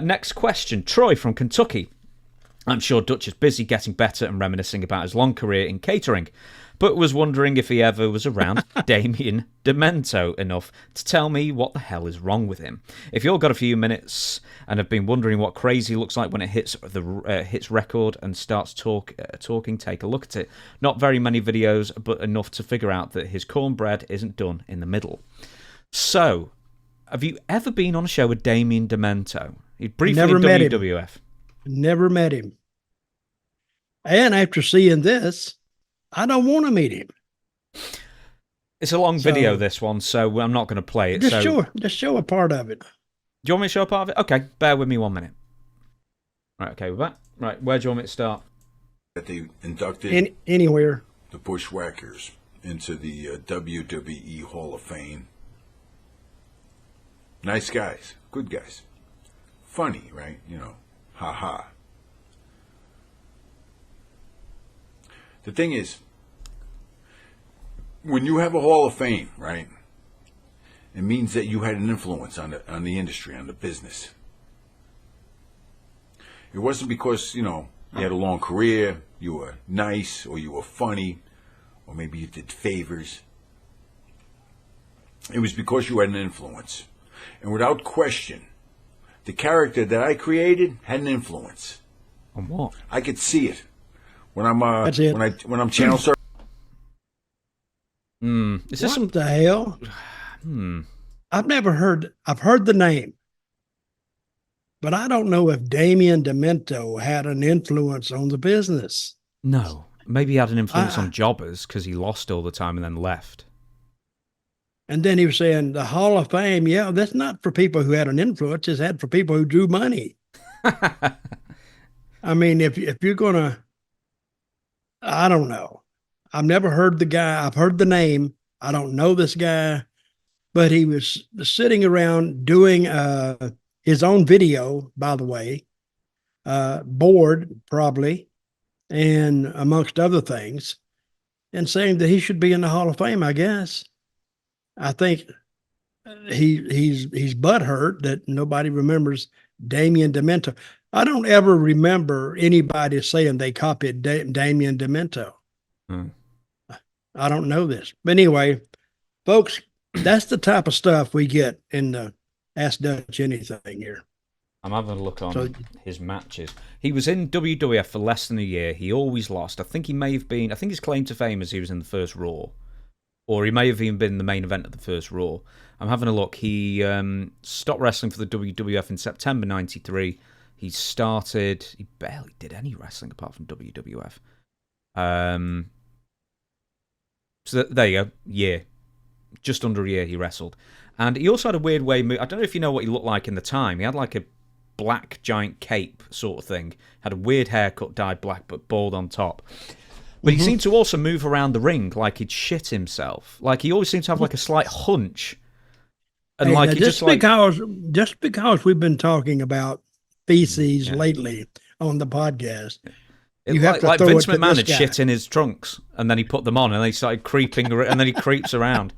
Next question. Troy from Kentucky. I'm sure Dutch is busy getting better and reminiscing about his long career in catering, but was wondering if he ever was around Damien Demento enough to tell me what the hell is wrong with him. If you've got a few minutes and have been wondering what crazy looks like when it hits hits record and starts talking, take a look at it. Not very many videos, but enough to figure out that his cornbread isn't done in the middle. So, have you ever been on a show with Damien Demento? He briefly in WWF. Never met him. And after seeing this, I don't want to meet him. It's a long video, this one, so I'm not going to play it. Just show a part of it. Do you want me to show a part of it? Okay, bear with me 1 minute. Right, okay, we're back. Right, where do you want me to start? That they inducted anywhere the Bushwhackers into the WWE Hall of Fame. Nice guys, good guys. Funny, right? You know, ha. The thing is, when you have a Hall of Fame, right, it means that you had an influence on the industry, on the business. It wasn't because, you know, you had a long career, you were nice, or you were funny, or maybe you did favors. It was because you had an influence. And without question, the character that I created had an influence. On what? I could see it when I'm That's it. when I'm channel surfing. Is this what the hell? I've heard the name, but I don't know if Damien Demento had an influence on the business. No, maybe he had an influence on jobbers because he lost all the time and then left. And then he was saying the Hall of Fame, yeah, that's not for people who had an influence. It's had for people who drew money. I mean, if you're gonna, I don't know. I've never heard the guy. I've heard the name. I don't know this guy, but he was sitting around doing his own video, by the way, bored probably, and amongst other things, and saying that he should be in the Hall of Fame, I guess. I think he's butthurt that nobody remembers Damien Demento. I don't ever remember anybody saying they copied Damien Demento. I don't know this. But anyway, folks, that's the type of stuff we get in the Ask Dutch Anything here. I'm having a look on his matches. He was in WWF for less than a year. He always lost. I think his claim to fame is he was in the first Raw. Or he may have even been the main event of the first Raw. I'm having a look. He stopped wrestling for the WWF in September 93. He barely did any wrestling apart from WWF. So there you go. Year. Just under a year he wrestled. And he also had a weird way. I don't know if you know what he looked like in the time. He had like a black giant cape sort of thing. Had a weird haircut, dyed black, but bald on top. But he seemed to also move around the ring like he'd shit himself. Like he always seemed to have like a slight hunch. And like he just because we've been talking about feces lately on the podcast. You have to throw Vince it to McMahon this had shit in his trunks, and then he put them on, and then he started creeping, and then he creeps around.